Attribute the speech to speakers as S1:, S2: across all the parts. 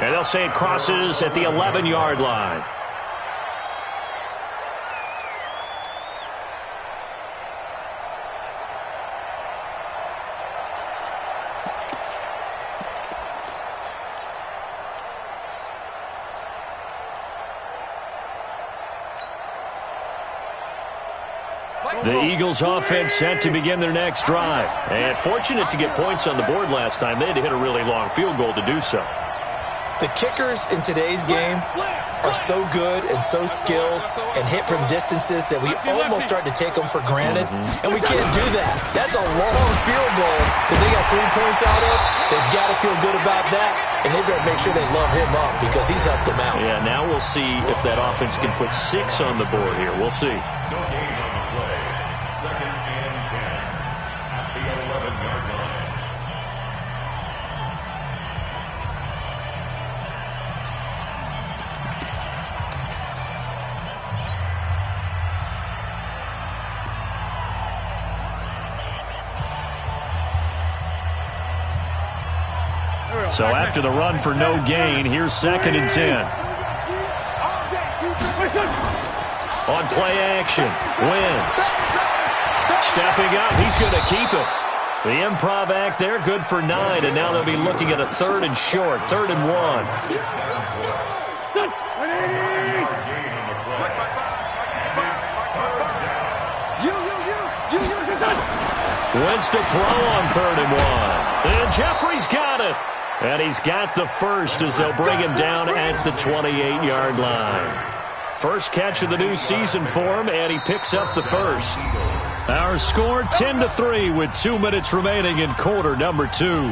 S1: And they'll say it crosses at the 11-yard line. The Eagles offense set to begin their next drive. And fortunate to get points on the board last time. They had to hit a really long field goal to do so.
S2: The kickers in today's game are so good and so skilled and hit from distances that we almost start to take them for granted. And we can't do that. That's a long field goal that they got 3 points out of. They've got to feel good about that. And they've got to make sure they love him up because he's helped them out.
S1: Yeah, now we'll see if that offense can put 6 on the board here. We'll see. So after the run for no gain, here's 2nd and 10. On play action, Wentz. Stepping up, he's going to keep it. The improv act there, good for 9, and now they'll be looking at a 3rd and short, 3rd and 1. Wentz to throw on 3rd and 1. And Jeffrey's got it. And he's got the first as they'll bring him down at the 28-yard line. First catch of the new season for him, and he picks up the first. Our score 10-3 with 2 minutes remaining in quarter number 2.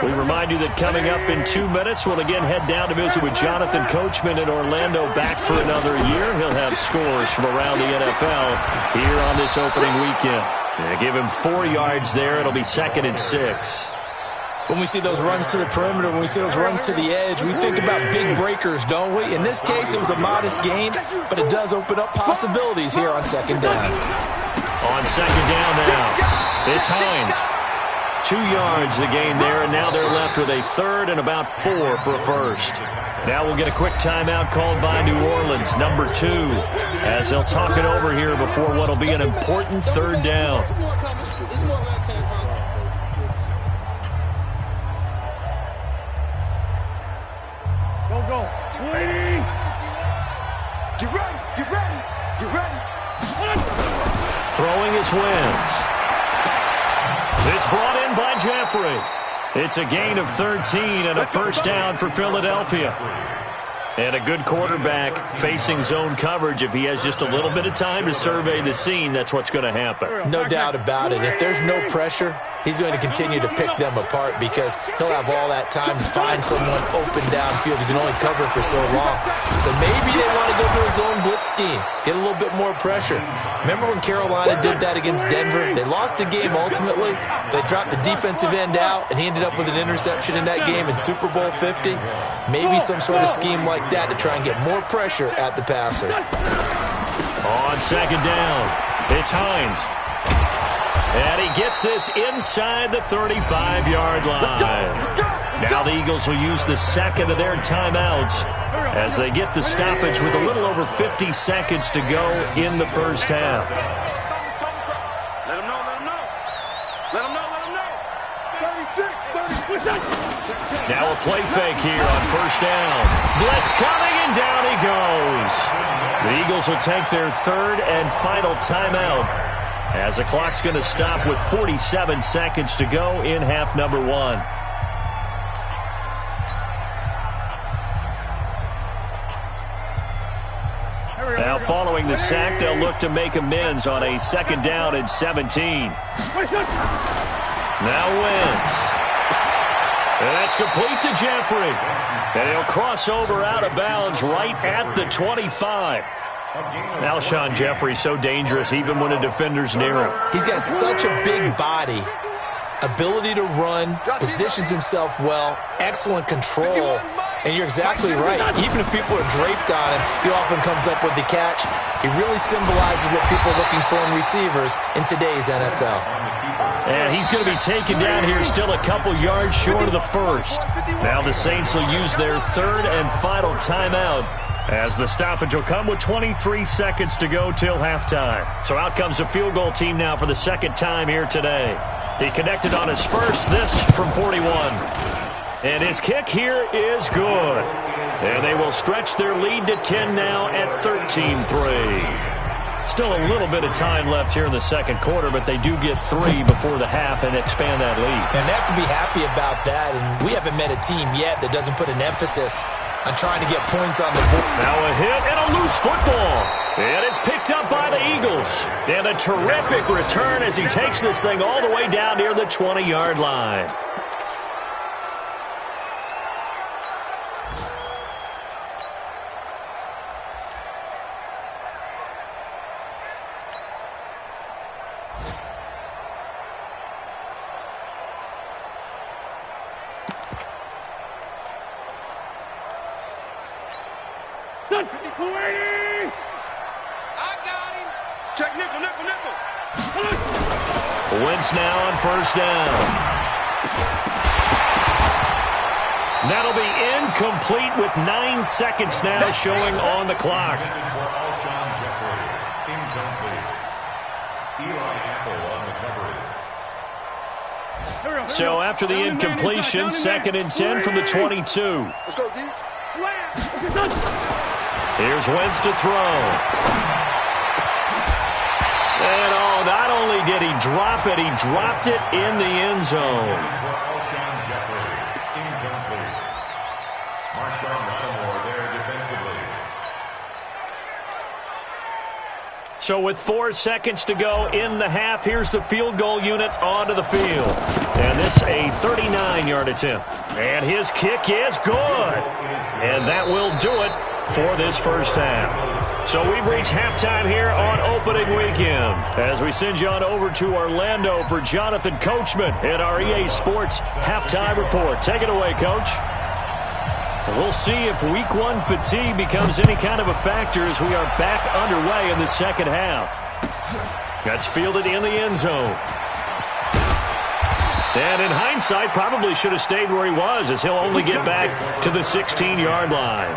S1: We remind you that coming up in 2 minutes, we'll again head down to visit with Jonathan Coachman in Orlando, back for another year. He'll have scores from around the NFL here on this opening weekend. Give him 4 yards there. It'll be 2nd and 6.
S2: When we see those runs to the perimeter, when we see those runs to the edge, we think about big breakers, don't we? In this case, it was a modest gain, but it does open up possibilities here on 2nd down.
S1: On 2nd down now, it's Hines. 2 yards the gain there, and now they're left with a 3rd and about 4 for a first. Now we'll get a quick timeout called by New Orleans, number 2, as they'll talk it over here before what will be an important 3rd down.
S3: Go. Sweetie! Get ready!
S1: Throwing is Wentz. It's brought in by Jeffrey. It's a gain of 13 and a first down for Philadelphia. And a good quarterback facing zone coverage. If he has just a little bit of time to survey the scene, that's what's going to happen.
S2: No doubt about it. If there's no pressure, he's going to continue to pick them apart because he'll have all that time to find someone open downfield. He can only cover for so long. So maybe they want to go to a zone blitz scheme, get a little bit more pressure. Remember when Carolina did that against Denver? They lost the game ultimately. They dropped the defensive end out, and he ended up with an interception in that game in Super Bowl 50. Maybe some sort of scheme like that to try and get more pressure at the passer.
S1: On 2nd down, it's Hines. And he gets this inside the 35-yard line. Now the Eagles will use the 2nd of their timeouts as they get the stoppage with a little over 50 seconds to go in the first half.
S3: Let him know. 36.
S1: Now a play fake here on first down. Blitz coming, and down he goes. The Eagles will take their 3rd and final timeout as the clock's going to stop with 47 seconds to go in half number 1. Now following the sack, they'll look to make amends on a 2nd down and 17. Now Wentz. And that's complete to Jeffrey. And he'll cross over out of bounds right at the 25. Alshon Jeffrey so dangerous even when a defender's near him.
S2: He's got such a big body, ability to run, positions himself well, excellent control. And you're exactly right. Even if people are draped on him, he often comes up with the catch. He really symbolizes what people are looking for in receivers in today's NFL.
S1: And he's going to be taken down here still a couple yards short of the first. Now the Saints will use their third and final timeout, as the stoppage will come with 23 seconds to go till halftime. So out comes the field goal team now for the second time here today. He connected on his first, this from 41. And his kick here is good. And they will stretch their lead to 10 now at 13-3. Still a little bit of time left here in the second quarter, but they do get 3 before the half and expand that lead.
S2: And they have to be happy about that. And we haven't met a team yet that doesn't put an emphasis on trying to get points on the board.
S1: Now a hit and a loose football. And it's picked up by the Eagles. And a terrific return as he takes this thing all the way down near the 20-yard line.
S3: Check nickel, nickel, nickel.
S1: Wentz now on first down. That'll be incomplete with 9 seconds now showing on the clock. So after the incompletion, 2nd and 10 from the 22.
S3: Let's go, D. Slam.
S1: Here's Wentz to throw. And not only did he drop it, he dropped it in the end zone. So with 4 seconds to go in the half, here's the field goal unit onto the field. And this a 39-yard attempt. And his kick is good. And that will do it for this first half. So we've reached halftime here on opening weekend as we send you on over to Orlando for Jonathan Coachman in our EA Sports halftime report. Take it away, Coach. We'll see if week 1 fatigue becomes any kind of a factor as we are back underway in the second half. That's fielded in the end zone. And in hindsight, probably should have stayed where he was as he'll only get back to the 16-yard line.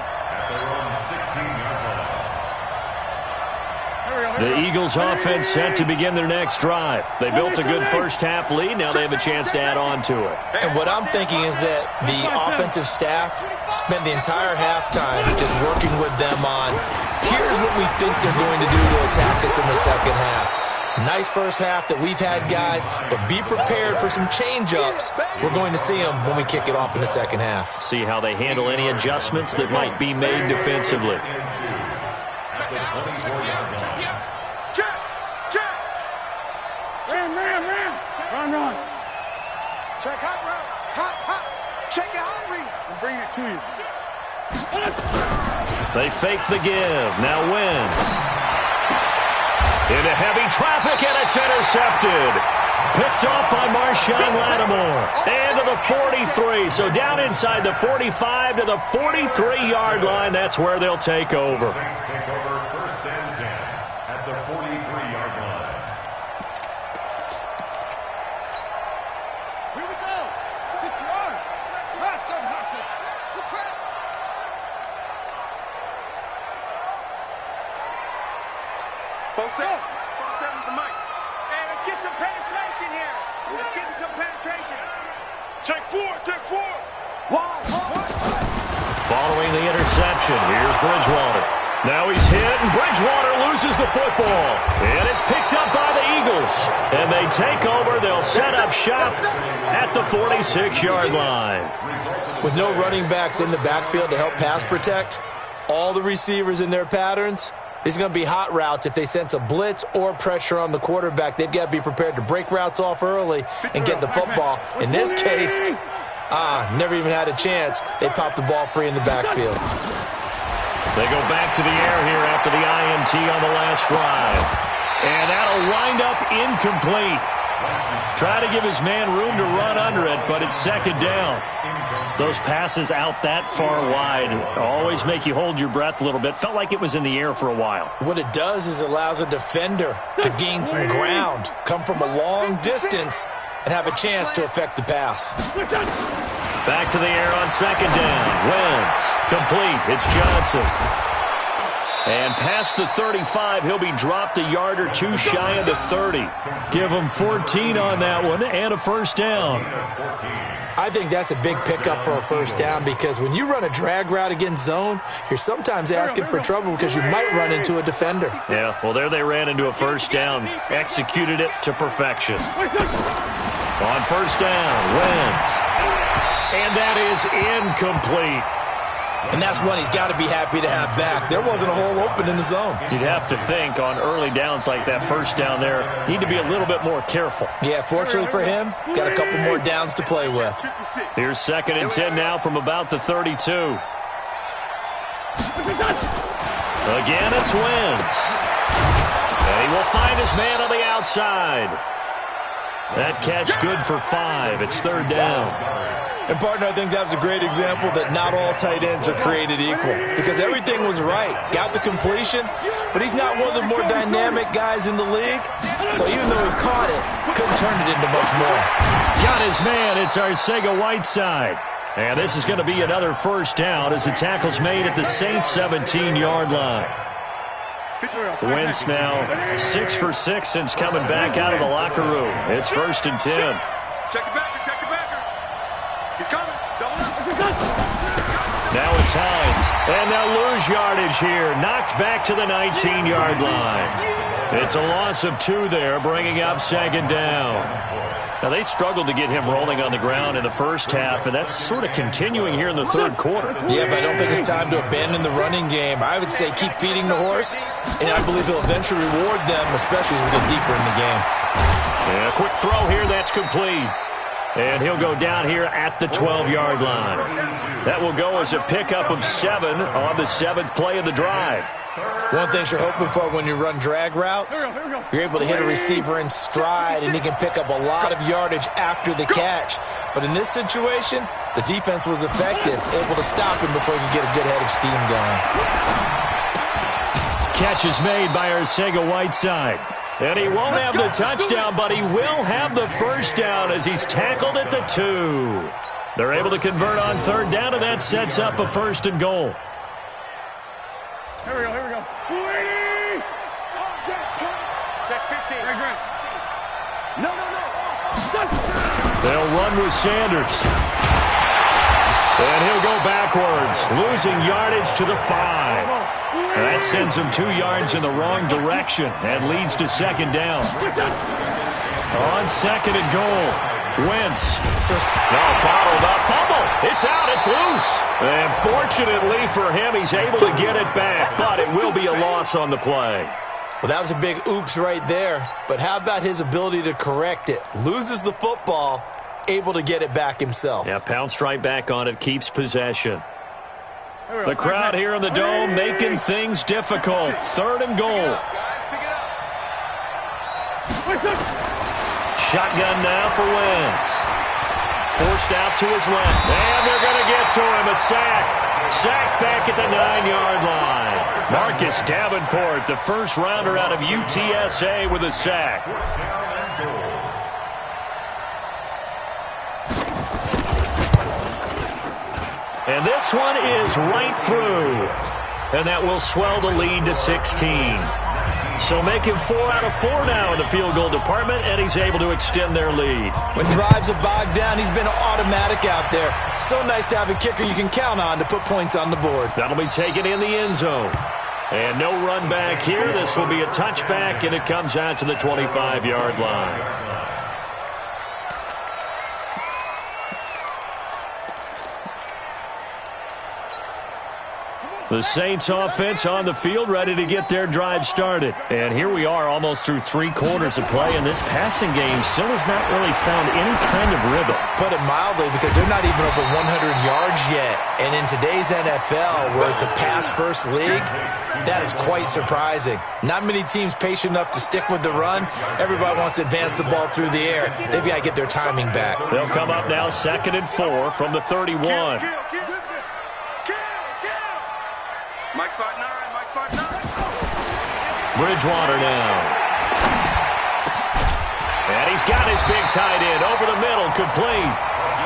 S1: The Eagles offense set to begin their next drive. They built a good first half lead. Now they have a chance to add on to it.
S2: And what I'm thinking is that the offensive staff spent the entire halftime just working with them on, here's what we think they're going to do to attack us in the second half. Nice first half that we've had, guys, but be prepared for some change-ups. We're going to see them when we kick it off in the second half.
S1: See how they handle any adjustments that might be made defensively.
S3: Run. Check hot route. Hot. Check it hot read. And bring it to you.
S1: They fake the give. Now Wentz. Into heavy traffic, and it's intercepted. Picked off by Marshawn Lattimore. And to the 43. So down inside the 45 to the 43-yard line. That's where they'll take over.
S4: Saints take over 1st and 10 at the 43-yard line.
S3: Here we go. 6-yard. Hustle. The track. Both set. Both set with the mic. Hey, let's get some penetration here. Let's get some penetration. Check 4. Wide.
S1: Following the interception, here's Bridgewater. Now he's hit, and Bridgewater loses the football. And it's picked up by the Eagles. And they take over. They'll set up shop at the 46-yard line.
S2: With no running backs in the backfield to help pass protect, all the receivers in their patterns, these are going to be hot routes. If they sense a blitz or pressure on the quarterback, they've got to be prepared to break routes off early and get the football. In this case, never even had a chance. They popped the ball free in the backfield.
S1: They go back to the air here after the INT on the last drive. And that'll wind up incomplete. Try to give his man room to run under it, but it's second down. Those passes out that far wide always make you hold your breath a little bit. Felt like it was in the air for a while.
S2: What it does is allows a defender to gain some ground, come from a long distance, and have a chance to affect the pass.
S1: Back to the air on second down. Wentz. Complete. It's Johnson. And past the 35, he'll be dropped a yard or two shy of the 30. Give him 14 on that one and a first down.
S2: I think that's a big pickup for a first down because when you run a drag route against zone, you're sometimes asking for trouble because you might run into a defender.
S1: Yeah, well, there they ran into a first down. Executed it to perfection. On first down, Wentz. And that is incomplete.
S2: And that's one he's got to be happy to have back. There wasn't a hole open in the zone.
S1: You'd have to think on early downs like that first down there, need to be a little bit more careful.
S2: Yeah, fortunately for him, got a couple more downs to play with.
S1: Here's second and 10 now from about the 32. Again, it's Wentz. And he will find his man on the outside. That catch good for 5. It's third down.
S2: And, partner, I think that was a great example that not all tight ends are created equal because everything was right. Got the completion, but he's not one of the more dynamic guys in the league. So even though he caught it, couldn't turn it into much more.
S1: Got his man. It's Arcega-Whiteside. And this is going to be another first down as the tackle's made at the Saints' 17-yard line. Wentz now 6 for 6 since coming back out of the locker room. It's first and 10.
S3: Check it back. He's coming. Double up.
S1: Now it's Hines. And they'll lose yardage here. Knocked back to the 19-yard line. It's a loss of 2 there, bringing up second down. Now, they struggled to get him rolling on the ground in the first half, and that's sort of continuing here in the third quarter.
S2: Yeah, but I don't think it's time to abandon the running game. I would say keep feeding the horse, and I believe he'll eventually reward them, especially as we get deeper in the game.
S1: Yeah, quick throw here. That's complete. And he'll go down here at the 12-yard line. That will go as a pickup of 7 on the 7th play of the drive.
S2: One thing you're hoping for when you run drag routes, you're able to hit a receiver in stride, and he can pick up a lot of yardage after the catch. But in this situation, the defense was effective, able to stop him before he could get a good head of steam going.
S1: Catch is made by Arcega-Whiteside. And he won't have the touchdown, but he will have the first down as he's tackled at the 2. They're able to convert on third down, and that sets up a first and goal.
S3: Here we go. Check 15. No.
S1: They'll run with Sanders. And he'll go backwards, losing yardage to the 5. That sends him 2 yards in the wrong direction and leads to second down. On second and goal, Wentz. Bottled up. Fumble. It's out. It's loose. And fortunately for him, he's able to get it back, but it will be a loss on the play.
S2: Well, that was a big oops right there. But how about his ability to correct it? Loses the football, able to get it back himself.
S1: Yeah, pounced right back on it, keeps possession. The crowd here in the Dome making things difficult. Third and goal. Shotgun now for Wentz. Forced out to his left. And they're going to get to him. A sack. Sack back at the 9-yard line. Marcus Davenport, the first rounder out of UTSA with a sack. And this one is right through. And that will swell the lead to 16. So make him 4 out of 4 now in the field goal department, and he's able to extend their lead.
S2: When drives are bogged down, he's been automatic out there. So nice to have a kicker you can count on to put points on the board.
S1: That'll be taken in the end zone. And no run back here. This will be a touchback, and it comes out to the 25-yard line. The Saints offense on the field, ready to get their drive started. And here we are almost through 3 quarters of play, and this passing game still has not really found any kind of rhythm.
S2: Put it mildly, because they're not even over 100 yards yet. And in today's NFL, where it's a pass-first league, that is quite surprising. Not many teams patient enough to stick with the run. Everybody wants to advance the ball through the air. They've got to get their timing back.
S1: They'll come up now 2nd and 4 from the 31.
S3: Mike spot 9, Mike spot 9.
S1: Bridgewater now. And he's got his big tight end over the middle, complete.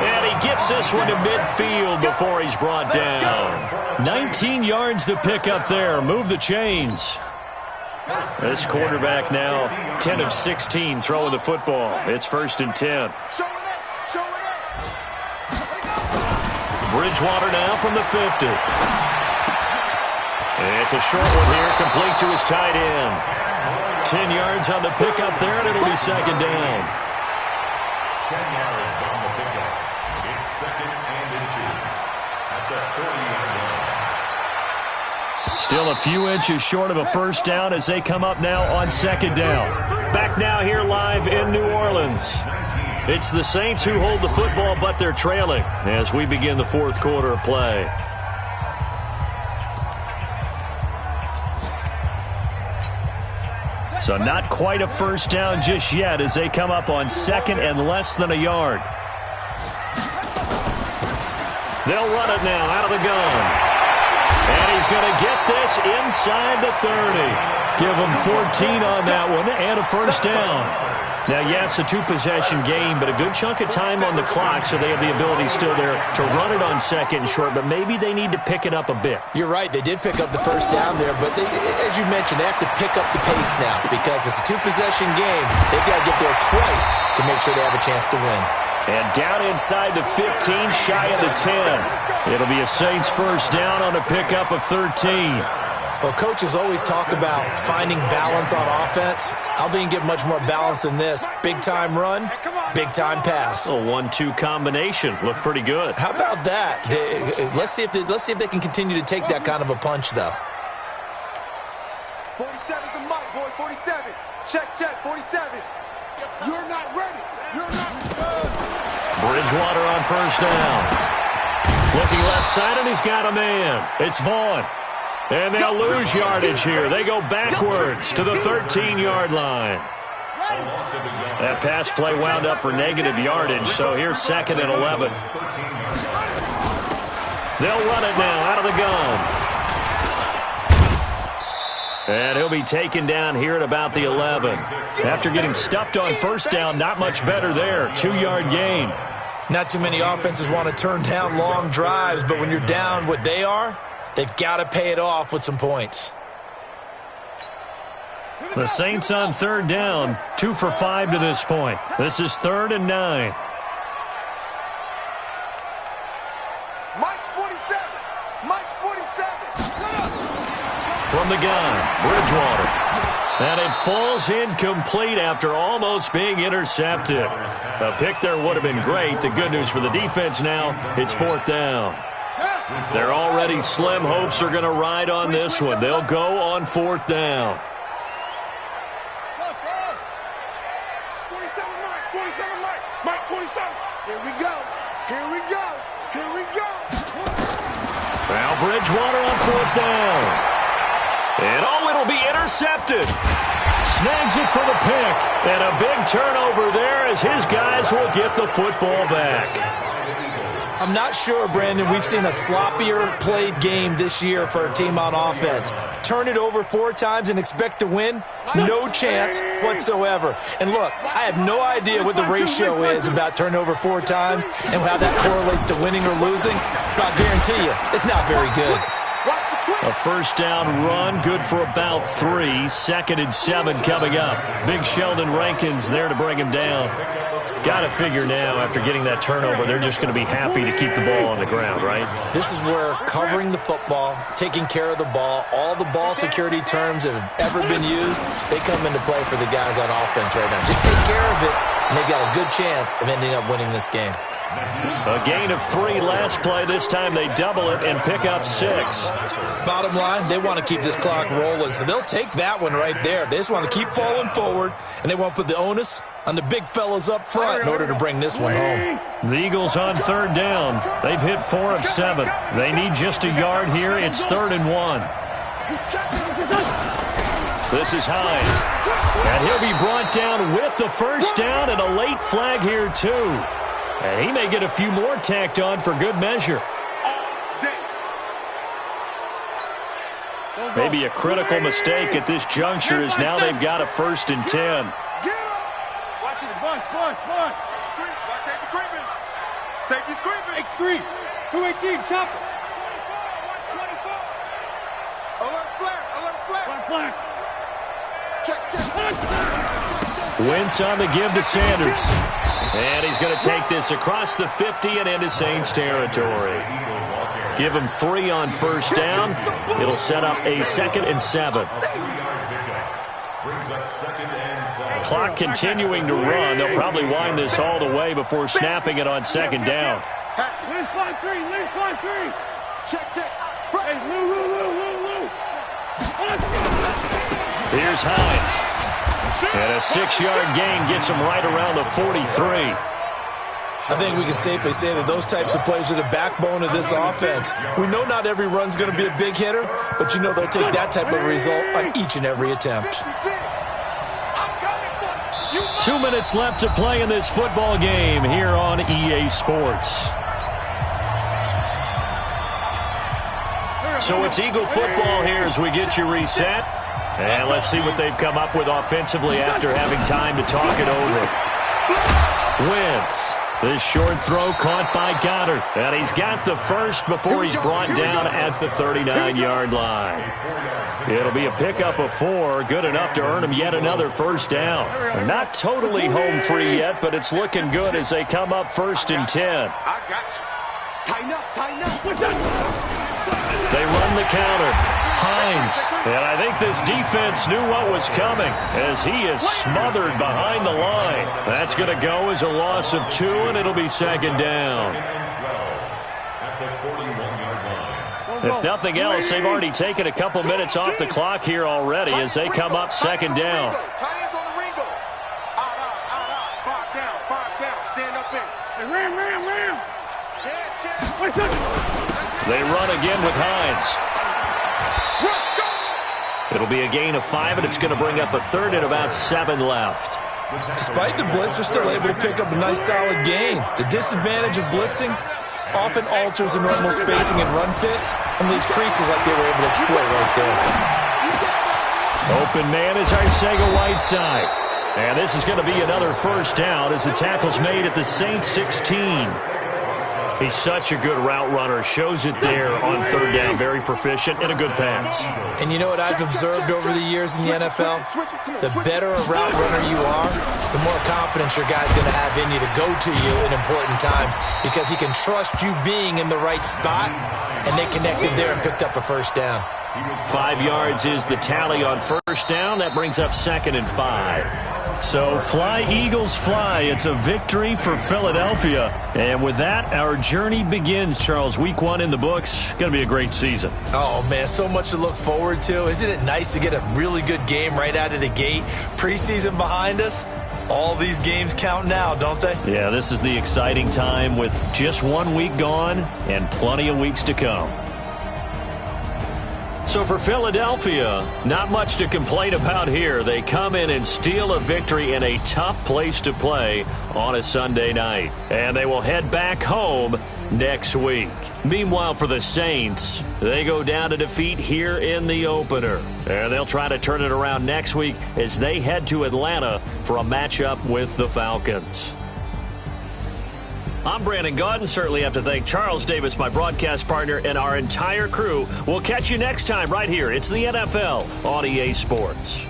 S1: And he gets this one to midfield before he's brought down. 19 yards to pick up there. Move the chains. This quarterback now 10 of 16 throwing the football. It's 1st and 10. Bridgewater now from the 50. It's a short one here, complete to his tight end. 10 yards on the pickup there, and it'll be 2nd down.
S4: 10 yards on the pickup. It's 2nd and inches at the 40-yard line.
S1: Still a few inches short of a 1st down as they come up now on 2nd down. Back now here live in New Orleans. It's the Saints who hold the football, but they're trailing as we begin the 4th quarter of play. So not quite a 1st down just yet as they come up on 2nd and less than a yard. They'll run it now out of the gun. And he's going to get this inside the 30. Give him 14 on that one and a 1st down. Now, yes, a 2-possession game, but a good chunk of time on the clock, so they have the ability still there to run it on 2nd and short, but maybe they need to pick it up a bit.
S2: You're right. They did pick up the 1st down there, but as you mentioned, they have to pick up the pace now because it's a 2-possession game. They've got to get there twice to make sure they have a chance to win.
S1: And down inside the 15, shy of the 10. It'll be a Saints 1st down on a pickup of 13.
S2: Well, coaches always talk about finding balance on offense. I don't think you get much more balance than this. Big-time run, big-time pass.
S1: A 1-2 combination. Looked pretty good.
S2: How about that? Let's see if they can continue to take that kind of a punch, though.
S3: 47's the mic, boy. 47. Check, 47. You're not ready. You're not ready.
S1: Bridgewater on 1st down. Looking left side, and he's got a man. It's Vaughn. And they'll lose yardage here. They go backwards to the 13-yard line. That pass play wound up for negative yardage, so here's 2nd and 11. They'll run it now out of the gun. And he'll be taken down here at about the 11. After getting stuffed on 1st down, not much better there. 2-yard gain.
S2: Not too many offenses want to turn down long drives, but when you're down what they are, they've got to pay it off with some points.
S1: The Saints on 3rd down, 2 for 5 to this point. This is 3rd and 9.
S3: Mike's 47. Mike's 47.
S1: From the gun, Bridgewater. And it falls incomplete after almost being intercepted. A pick there would have been great. The good news for the defense now, it's 4th down. Their already slim hopes are going to ride on this one. They'll go on 4th down.
S3: 47 Mike. Mike 47. Here we go. Here we go. Here we go.
S1: Now Bridgewater on 4th down. And it'll be intercepted. Snags it for the pick. And a big turnover there as his guys will get the football back.
S2: I'm not sure, Brandon, we've seen a sloppier played game this year for a team on offense. Turn it over 4 times and expect to win? No chance whatsoever. And look, I have no idea what the ratio is about turning over 4 times and how that correlates to winning or losing. But I'll guarantee you, it's not very good.
S1: A 1st down run, good for about 3. 2nd and 7 coming up. Big Sheldon Rankins there to bring him down. Got to figure now, after getting that turnover, they're just going to be happy to keep the ball on the ground, right?
S2: This is where covering the football, taking care of the ball, all the ball security terms that have ever been used, they come into play for the guys on offense right now. Just take care of it, and they've got a good chance of ending up winning this game.
S1: A gain of 3 last play. This time they double it and pick up 6.
S2: Bottom line, they want to keep this clock rolling, so they'll take that one right there. They just want to keep falling forward, and they want to put the onus on the big fellas up front in order to bring this one home.
S1: The Eagles on 3rd down. They've hit 4 of 7. They need just a yard here. It's 3rd and 1. This is Hines. And he'll be brought down with the first down and a late flag here, too. And he may get a few more tacked on for good measure. Maybe a critical mistake at this juncture is now they've got a 1st and 10.
S3: Watch it. Watch safety creeping. Safety's creeping. X3. 218. Chop it. 24. Alert flare. Check.
S1: Wentz on the give to Sanders. And he's going to take this across the 50 and into Saints territory. Give him 3 on 1st down. It'll set up a 2nd and 7. Clock continuing to run. They'll probably wind this all the way before snapping it on 2nd down.
S3: Left 5-3. Check. Hey, Lou.
S1: Here's Hines. And a 6-yard gain gets him right around the 43.
S2: I think we can safely say that those types of plays are the backbone of this offense. We know not every run's going to be a big hitter, but you know they'll take that type of result on each and every attempt.
S1: 2 minutes left to play in this football game here on EA Sports. So it's Eagle football here as we get you reset. And let's see what they've come up with offensively after having time to talk it over. Wentz. This short throw caught by Goddard. And he's got the first before he's brought down at the 39-yard line. It'll be a pickup of 4, good enough to earn him yet another 1st down. They're not totally home free yet, but it's looking good as they come up 1st and 10.
S3: I got you. Tighten up.
S1: They run the counter. Hines. And I think this defense knew what was coming as he is smothered behind the line. That's going to go as a loss of 2, and it'll be 2nd down. If nothing else, they've already taken a couple minutes off the clock here already as they come up 2nd down.
S3: Tight ends on the Ringo. Out. 5 down. Stand up in. Ram.
S1: They run again with Hines. It'll be a gain of 5, and it's going to bring up a 3rd and about 7 left.
S2: Despite the blitz, they're still able to pick up a nice solid gain. The disadvantage of blitzing often alters the normal spacing and run fits and leaves creases like they were able to exploit right there.
S1: Open man is Arcega-Whiteside. And this is going to be another 1st down as the tackle's made at the Saints 16. He's such a good route runner. Shows it there on 3rd down. Very proficient and a good pass.
S2: And you know what I've observed over the years in the NFL? The better a route runner you are, the more confidence your guy's going to have in you to go to you in important times because he can trust you being in the right spot, and they connected there and picked up a 1st down.
S1: 5 yards is the tally on 1st down. That brings up 2nd and 5. So fly, Eagles, fly. It's a victory for Philadelphia. And with that, our journey begins, Charles. Week 1 in the books. Going to be a great season.
S2: Oh, man, so much to look forward to. Isn't it nice to get a really good game right out of the gate? Preseason behind us. All these games count now, don't they?
S1: Yeah, this is the exciting time with just 1 week gone and plenty of weeks to come. So for Philadelphia, not much to complain about here. They come in and steal a victory in a tough place to play on a Sunday night. And they will head back home next week. Meanwhile, for the Saints, they go down to defeat here in the opener. And they'll try to turn it around next week as they head to Atlanta for a matchup with the Falcons. I'm Brandon Gaudin. Certainly have to thank Charles Davis, my broadcast partner, and our entire crew. We'll catch you next time right here. It's the NFL on EA Sports.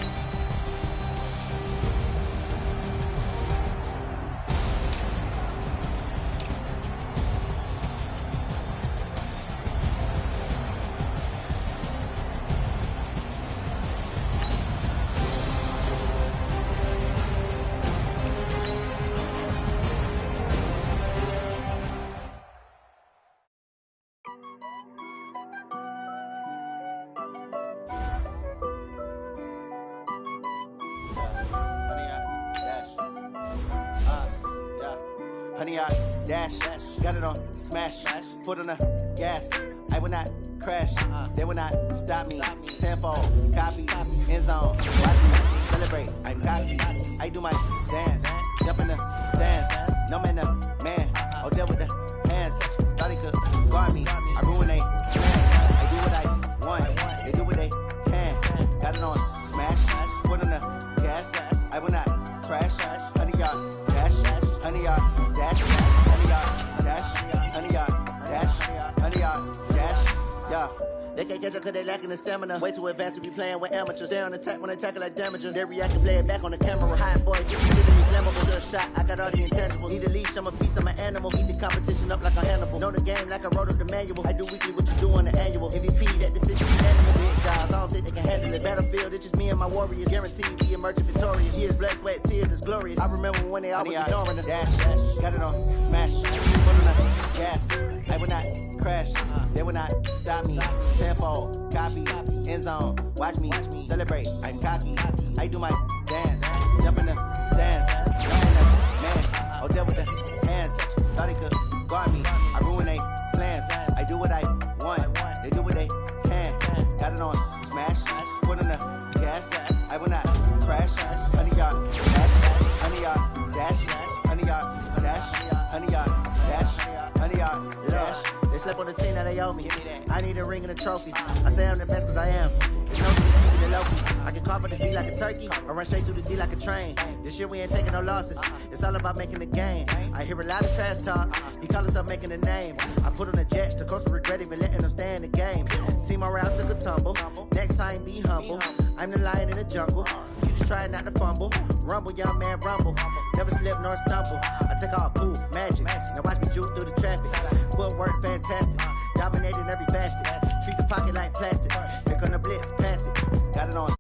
S5: Honey, I dash, got it on smash, foot on the gas. I will not crash, they will not stop me. Tenfold, copy, end zone, watch me celebrate. I'm cocky, I do my dance, jump in the stands. No man, the man, oh there with the hands. Thought he could guard me, I ruin they plan. I do what I want, they do what they can. Got it on smash, foot on the gas. I will not crash, honey, y'all dash, honey, y'all dash, honey, y'all dash, honey, y'all dash, honey, y'all dash, yeah. They can't catch up cause they lacking the stamina. Way too advanced to be playing with amateurs. Stay on attack when they tackle like damager. They react and play it back on the camera. Hot boys, get me flammable. Sure shot, I got all the intangibles. Need a leash, I'm a beast, I'm an animal. Eat the competition up like a Hannibal. Know the game like I wrote up the manual. I do weekly what you do on the annual. MVP, that decision is animal. Big guys, I don't think they can handle it. Battlefield, it's just me and my warriors. Guaranteed we emerging victorious. Years, blood, sweat, tears is glorious. I remember when they always ignoring us. Dash, got it on smash. Foot on the gas. I will not crash, they will not stop me. Tenfold, copy, end zone, watch me celebrate. I'm cocky, I do my dance, jump in the stands. Jump in the man, oh there with the hands. Thought he could guard me, I ruin they plans. I do what I want, they do what they can. Got it on smash, foot on the gas. I will not crash, honey y'all dash, honey y'all dash, honey y'all dash, honey y'all dash, honey y'all dash. They slept on the team that they owe me. I need a ring and a trophy. I say I'm the best cause I am. There's no keeping it low key. I can carve up the D like a turkey or run straight through the D like a train. This year we ain't taking no losses. It's all about making the game. I hear a lot of trash talk. He call himself making a name. I put on the Jets. The coach will regret even letting them stay in the game. Team around took a tumble. Next time be humble. I'm the lion in the jungle. You just try not to fumble. Rumble, young man, rumble. Never slip nor stumble. I take off poof, magic. Now watch me juke through the traffic. Footwork fantastic. Dominating every facet. Treat the pocket like plastic. Here come the blitz, pass it. Got it on